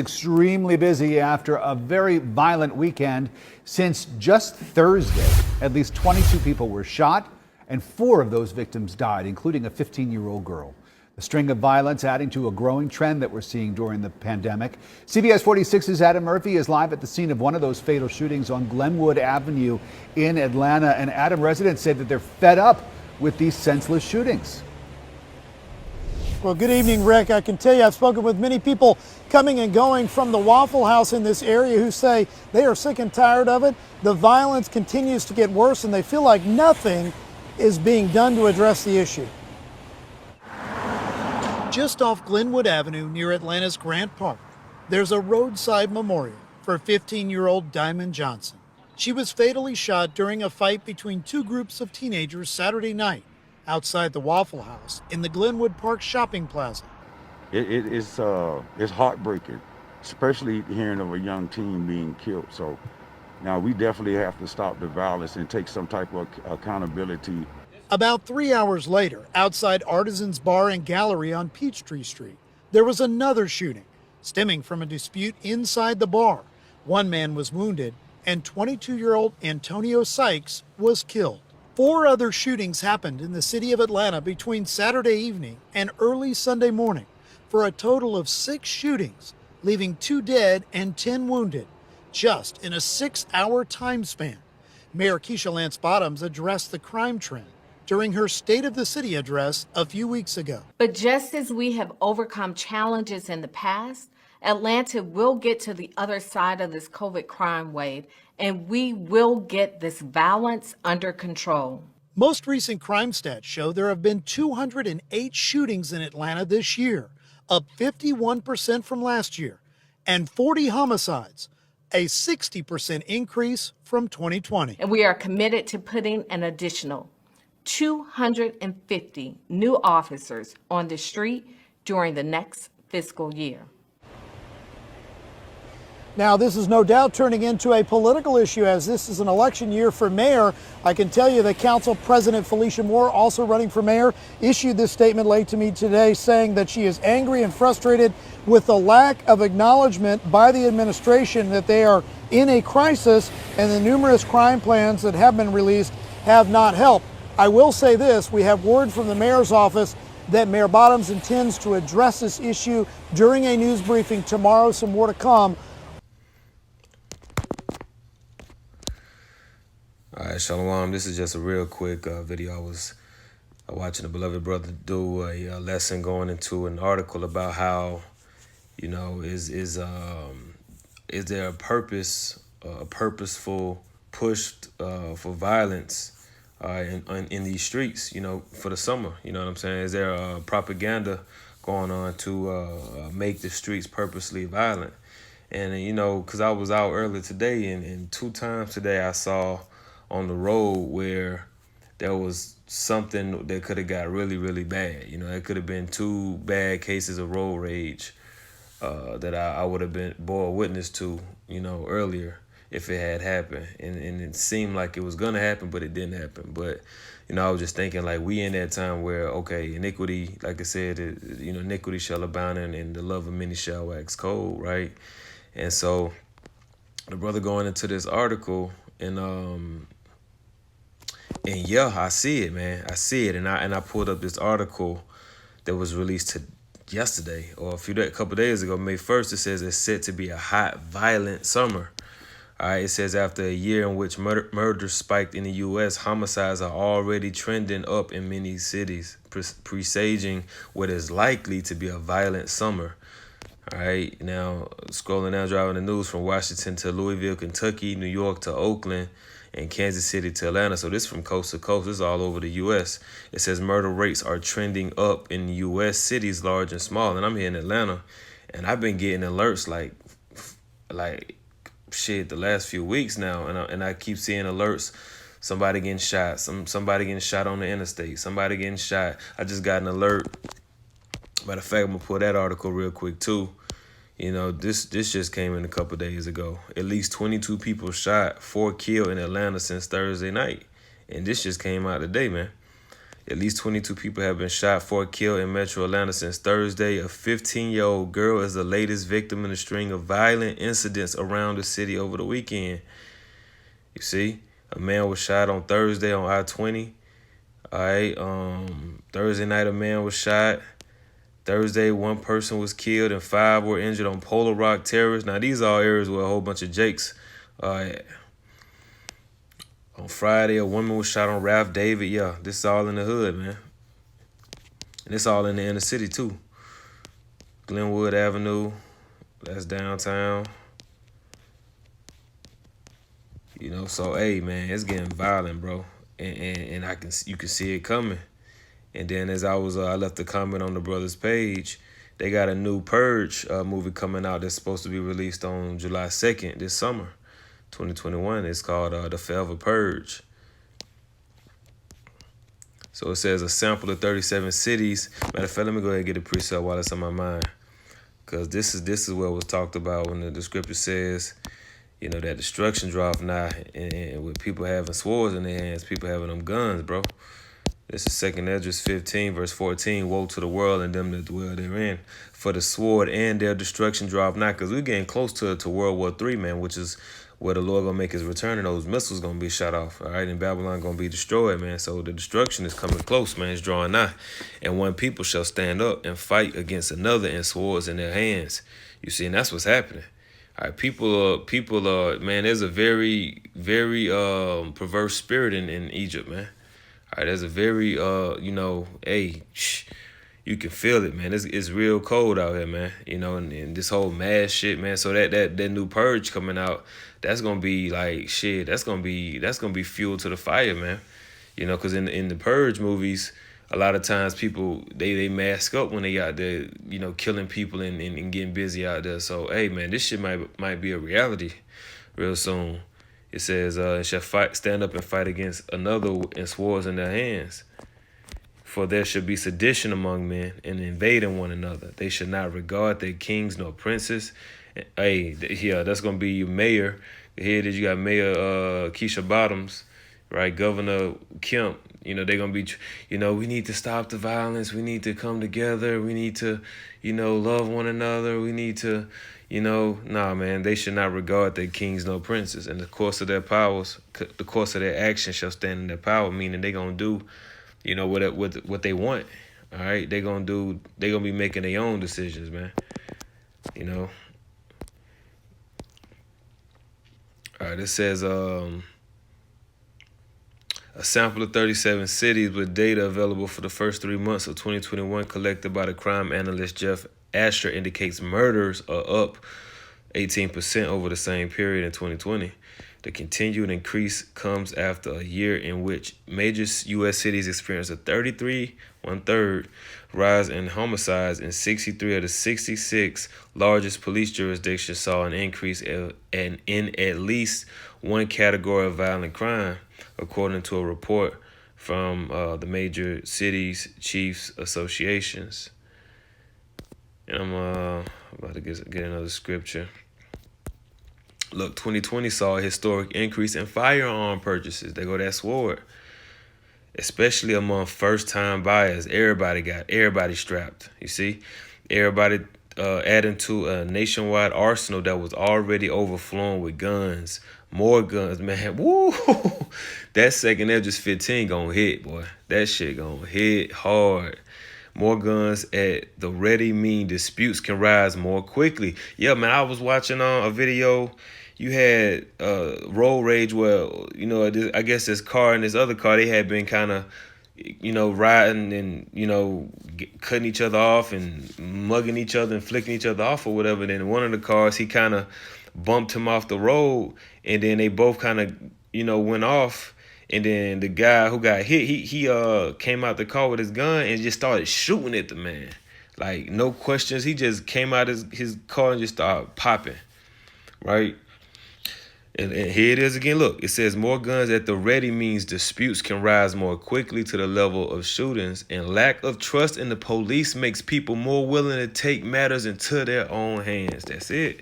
Extremely busy after a very violent weekend. Since just Thursday, at least 22 people were shot and 4 of those victims died, including a 15-year-old girl. The string of violence adding to a growing trend that we're seeing during the pandemic. CBS 46's Adam Murphy is live at the scene of one of those fatal shootings on Glenwood Avenue in Atlanta. And Adam, residents said that they're fed up with these senseless shootings. Well, good evening, Rick. I can tell you I've spoken with many people coming and going from the Waffle House in this area who say they are sick and tired of it. The violence continues to get worse and they feel like nothing is being done to address the issue. Just off Glenwood Avenue near Atlanta's Grant Park, there's a roadside memorial for 15-year-old Diamond Johnson. She was fatally shot during a fight between two groups of teenagers Saturday night outside the Waffle House in the Glenwood Park shopping plaza. It's heartbreaking, especially hearing of a young teen being killed. So now we definitely have to stop the violence and take some type of accountability. About 3 hours later, outside Artisans Bar and Gallery on Peachtree Street, there was another shooting stemming from a dispute inside the bar. One man was wounded and 22-year-old Antonio Sykes was killed. 4 other shootings happened in the city of Atlanta between Saturday evening and early Sunday morning for a total of 6 shootings, leaving 2 dead and 10 wounded, just in a 6-hour time span. Mayor Keisha Lance Bottoms addressed the crime trend during her State of the City address a few weeks ago. But just as we have overcome challenges in the past, Atlanta will get to the other side of this COVID crime wave, and we will get this violence under control. Most recent crime stats show there have been 208 shootings in Atlanta this year, up 51% from last year, and 40 homicides, a 60% increase from 2020. And we are committed to putting an additional 250 new officers on the street during the next fiscal year. Now, this is no doubt turning into a political issue as this is an election year for mayor. I can tell you that Council President Felicia Moore, also running for mayor, issued this statement late to me today saying that she is angry and frustrated with the lack of acknowledgement by the administration that they are in a crisis and the numerous crime plans that have been released have not helped. I will say this, we have word from the mayor's office that Mayor Bottoms intends to address this issue during a news briefing tomorrow. Some more to come. All right, Shalom. This is just a real quick video. I was watching a beloved brother do a lesson going into an article about how, you know, is there a purposeful push for violence in these streets, you know, for the summer? You know what I'm saying? Is there propaganda going on to make the streets purposely violent? And, you know, because I was out earlier today and 2 times today I saw on the road where there was something that could have got really, really bad. You know, it could have been 2 bad cases of road rage that I would have been bore witness to, you know, earlier if it had happened. And it seemed like it was going to happen, but it didn't happen. But, you know, I was just thinking like we in that time where, okay, iniquity, like I said, you know, iniquity shall abound and the love of many shall wax cold, right? And so the brother going into this article and yeah, I see it, man. I see it. And I pulled up this article that was released yesterday or a couple days ago, May 1st. It says it's set to be a hot, violent summer. All right, it says after a year in which murder spiked in the U.S., homicides are already trending up in many cities, presaging what is likely to be a violent summer. All right, now scrolling down, driving the news from Washington to Louisville, Kentucky, New York to Oakland, and Kansas City to Atlanta. So this from coast to coast. This is all over the U.S. It says murder rates are trending up in U.S. cities, large and small. And I'm here in Atlanta, and I've been getting alerts like shit the last few weeks now. And I keep seeing alerts. Somebody getting shot. Somebody getting shot on the interstate. Somebody getting shot. I just got an alert. Matter of fact, I'm going to pull that article real quick too. You know, this just came in a couple days ago. At least 22 people shot, 4 killed in Atlanta since Thursday night. And this just came out today, man. At least 22 people have been shot, 4 killed in metro Atlanta since Thursday. A 15-year-old girl is the latest victim in a string of violent incidents around the city over the weekend. You see, a man was shot on Thursday on I-20. All right, Thursday night a man was shot. Thursday, 1 person was killed and 5 were injured on Polar Rock Terrace. Now, these are all areas where a whole bunch of Jakes at. On Friday, a woman was shot on Ralph David. Yeah, this is all in the hood, man. And it's all in the inner city, too. Glenwood Avenue, that's downtown. You know, so, hey, man, it's getting violent, bro. And you can see it coming. And then as I left a comment on the brother's page, they got a new Purge movie coming out that's supposed to be released on July 2nd this summer, 2021. It's called The Forever Purge. So it says a sample of 37 cities. Matter of fact, let me go ahead and get a precept while it's on my mind. Because this is what was talked about when the scripture says, you know, that destruction draweth nigh, and with people having swords in their hands, people having them guns, bro. This is 2 Esdras 15, verse 14. Woe to the world and them that dwell therein, for the sword and their destruction draweth nigh. Because we're getting close to World War III, man, which is where the Lord going to make his return and those missiles going to be shot off, all right? And Babylon going to be destroyed, man. So the destruction is coming close, man. It's drawing nigh. And one people shall stand up and fight against another and swords in their hands. You see, and that's what's happening. All right, people, man, there's a very, very perverse spirit in Egypt, man. All right, there's a very, you know, hey, you can feel it, man. It's real cold out here, man. You know, and this whole mass shit, man. So that new Purge coming out, that's gonna be like shit. That's gonna be fuel to the fire, man. You know, because in the Purge movies, a lot of times people they mask up when they out there, you know, killing people and getting busy out there. So hey, man, this shit might be a reality real soon. It says, shall stand up and fight against another and swords in their hands. For there should be sedition among men and invading one another. They should not regard their kings nor princes. Hey, yeah, that's going to be your mayor. Here it is, you got Mayor Keisha Bottoms, right? Governor Kemp. You know, they're going to be, you know, we need to stop the violence. We need to come together. We need to, you know, love one another. We need to, you know, nah, man, they should not regard their kings nor princes. And the course of their powers, the course of their action shall stand in their power, meaning they going to do, you know, what they want. All right, they're going to be making their own decisions, man. You know. All right, it says, a sample of 37 cities with data available for the first 3 months of 2021 collected by the crime analyst Jeff Asher indicates murders are up 18% over the same period in 2020. The continued increase comes after a year in which major U.S. cities experienced a 1/3 rise in homicides, and 63 of the 66 largest police jurisdictions saw an increase in at least one category of violent crime, according to a report from the major cities chiefs associations. And I'm about to get another scripture. Look, 2020 saw a historic increase in firearm purchases. There go that sword. Especially among first-time buyers. Everybody strapped. You see? Everybody adding to a nationwide arsenal that was already overflowing with guns. More guns, man. Woo! That 2 Esdras 15 gonna hit, boy. That shit gonna hit hard. More guns at the ready mean disputes can rise more quickly. Yeah, man, I was watching a video. You had road rage where, you know, I guess this car and this other car, they had been kind of, you know, riding and, you know, cutting each other off and mugging each other and flicking each other off or whatever. Then one of the cars, he kind of bumped him off the road, and then they both kind of, you know, went off. And then the guy who got hit, he came out the car with his gun and just started shooting at the man. Like, no questions. He just came out his car and just started popping, right? And here it is again. Look, it says more guns at the ready means disputes can rise more quickly to the level of shootings, and lack of trust in the police makes people more willing to take matters into their own hands. That's it.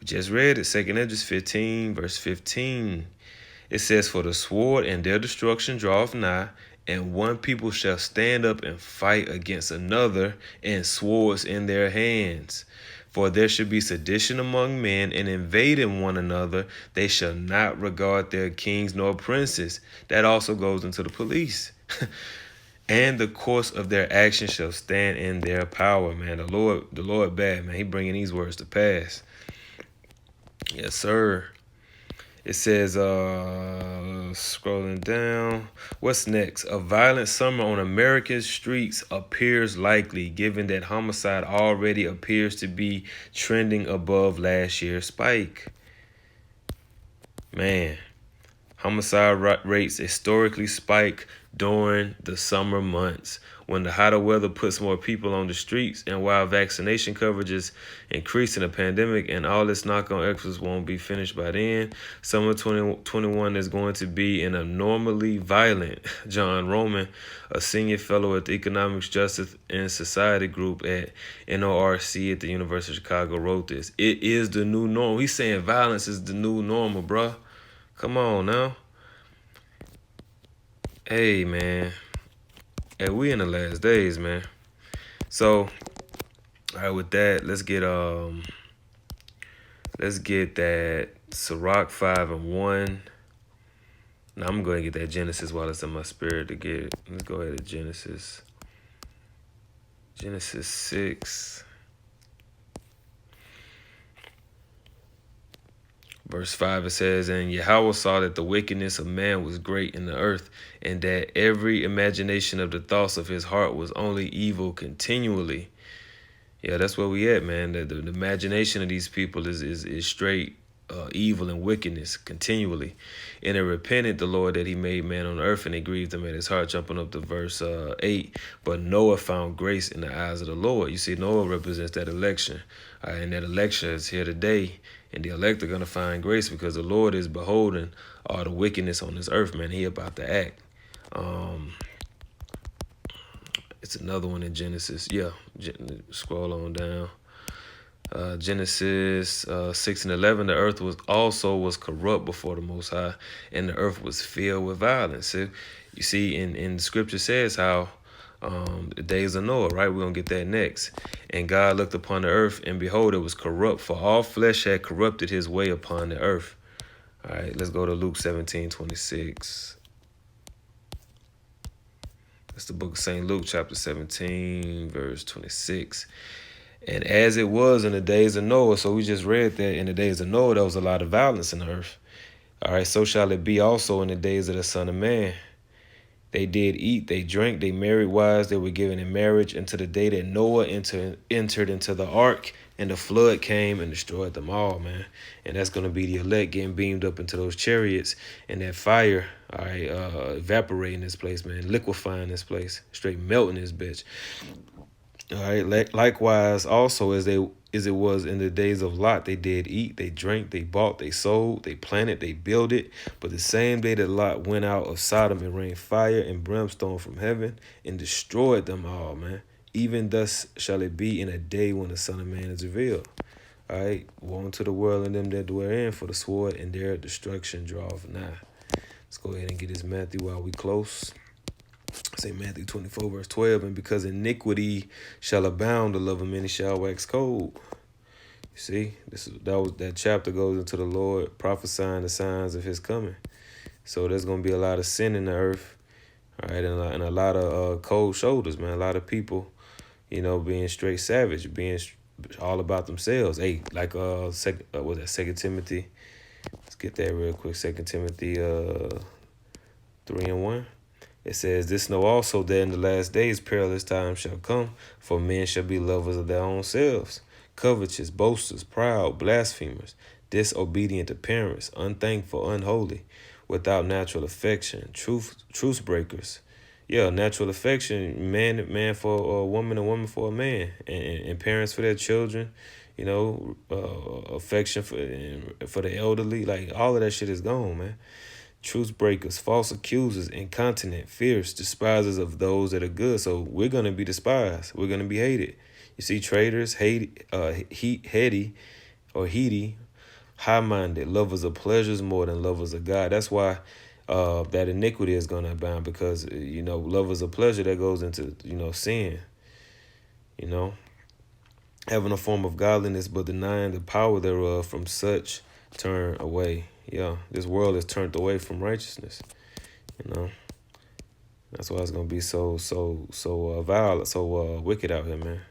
We just read it, 2 Esdras 15, verse 15. It says, for the sword and their destruction draweth nigh, And one people shall stand up and fight against another, and swords in their hands. For there should be sedition among men, and invading one another. They shall not regard their kings nor princes. That also goes into the police. And the course of their action shall stand in their power, man. The Lord bad, man. He bringing these words to pass. Yes, sir. It says, scrolling down, what's next? A violent summer on American streets appears likely, given that homicide already appears to be trending above last year's spike. Man, homicide rates historically spike during the summer months when the hotter weather puts more people on the streets, and while vaccination coverage is increasing, the pandemic and all its knock-on effects won't be finished by then. Summer 2021 is going to be an abnormally violent. John Roman, a senior fellow at the Economics, Justice, and Society group at NORC at the University of Chicago, wrote this. It is the new norm. He's saying violence is the new normal, bruh. Come on now. Hey, man. Hey, we in the last days, man. So, all right, with that, let's get that Sirach 5:1. Now I'm going to get that Genesis while it's in my spirit to get it. Let's go ahead to Genesis. Genesis 6. Verse 5, it says, And Yahweh saw that the wickedness of man was great in the earth, and that every imagination of the thoughts of his heart was only evil continually. Yeah, that's where we at, man. The imagination of these people is straight evil and wickedness continually. And it repented the Lord that he made man on earth, and it grieved him at his heart. Jumping up to verse 8. But Noah found grace in the eyes of the Lord. You see, Noah represents that election. And that election is here today. And the elect are going to find grace because the Lord is beholding all the wickedness on this earth, man. He about to act. It's another one in Genesis. Yeah, scroll on down. Genesis 6:11. The earth was corrupt before the Most High, and the earth was filled with violence. So, you see, in the scripture says how the days of Noah, right? We're going to get that next. And God looked upon the earth, and behold, it was corrupt, for all flesh had corrupted his way upon the earth. All right, let's go to Luke 17:26. That's the book of St. Luke, chapter 17, verse 26. And as it was in the days of Noah, so we just read that in the days of Noah, there was a lot of violence in the earth. All right, so shall it be also in the days of the Son of Man. They did eat, they drank, they married wives, they were given in marriage until the day that Noah entered into the ark, and the flood came and destroyed them all, man. And that's going to be the elect getting beamed up into those chariots, and that fire, all right, evaporating this place, man, liquefying this place, straight melting this bitch. All right, likewise also as it was in the days of Lot, they did eat, they drank, they bought, they sold, they planted, they builded. But the same day that Lot went out of Sodom, it rained fire and brimstone from heaven and destroyed them all, man. Even thus shall it be in a day when the Son of Man is revealed. All right, woe unto the world and them that dwell in, for the sword and their destruction draweth nigh. Let's go ahead and get this Matthew while we close. Say Matthew 24, verse 12, and because iniquity shall abound, the love of many shall wax cold. You see, that chapter goes into the Lord prophesying the signs of his coming. So there's going to be a lot of sin in the earth, all right, and a lot of cold shoulders, man. A lot of people, being straight savage, being all about themselves. Hey, like was that 2 Timothy? Let's get that real quick. 2 Timothy 3:1. It says, This know also that in the last days perilous times shall come, for men shall be lovers of their own selves, covetous, boasters, proud, blasphemers, disobedient to parents, unthankful, unholy, without natural affection, truce breakers. Yeah, natural affection, man for a woman, a woman for a man, and parents for their children, affection for the elderly. Like, all of that shit is gone, man. Truce breakers, false accusers, incontinent, fierce, despisers of those that are good. So we're going to be despised. We're going to be hated. You see, traitors, heady, high-minded, lovers of pleasures more than lovers of God. That's why that iniquity is going to abound, because, love is a pleasure that goes into, sin, having a form of godliness, but denying the power thereof, from such turn away. Yeah, this world is turned away from righteousness, That's why it's going to be so violent, so wicked out here, man.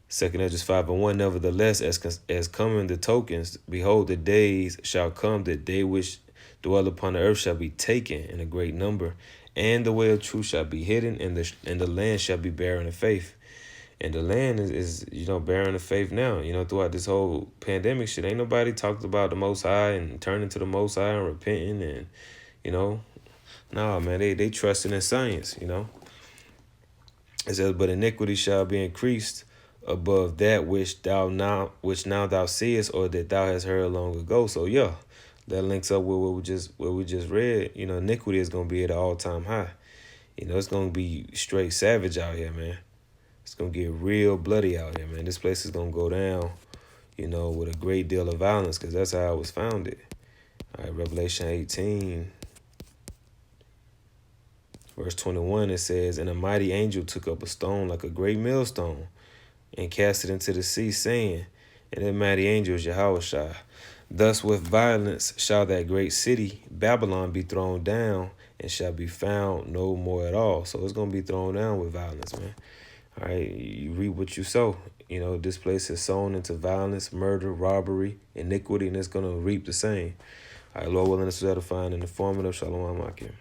2 Ezra 5:1, nevertheless, as coming the tokens, behold, the days shall come that they which dwell upon the earth shall be taken in a great number, and the way of truth shall be hidden, and the land shall be barren of faith. And the land is barren of faith now. Throughout this whole pandemic shit, ain't nobody talked about the Most High and turning to the Most High and repenting, and nah, man, they trusting in science. It says, but iniquity shall be increased above that which now thou seest, or that thou hast heard long ago. So yeah, that links up with what we just read. Iniquity is gonna be at an all-time high. It's gonna be straight savage out here, man. It's gonna get real bloody out here, man. This place is gonna go down, with a great deal of violence, because that's how it was founded. All right, Revelation 18. Verse 21, it says, and a mighty angel took up a stone like a great millstone, and cast it into the sea, saying, and that mighty angel is Yahushua. Thus with violence shall that great city, Babylon, be thrown down, and shall be found no more at all. So it's going to be thrown down with violence, man. All right, you reap what you sow. This place is sown into violence, murder, robbery, iniquity, and it's going to reap the same. All right, Lord willing, this is edifying and informative. Shalom, Akim.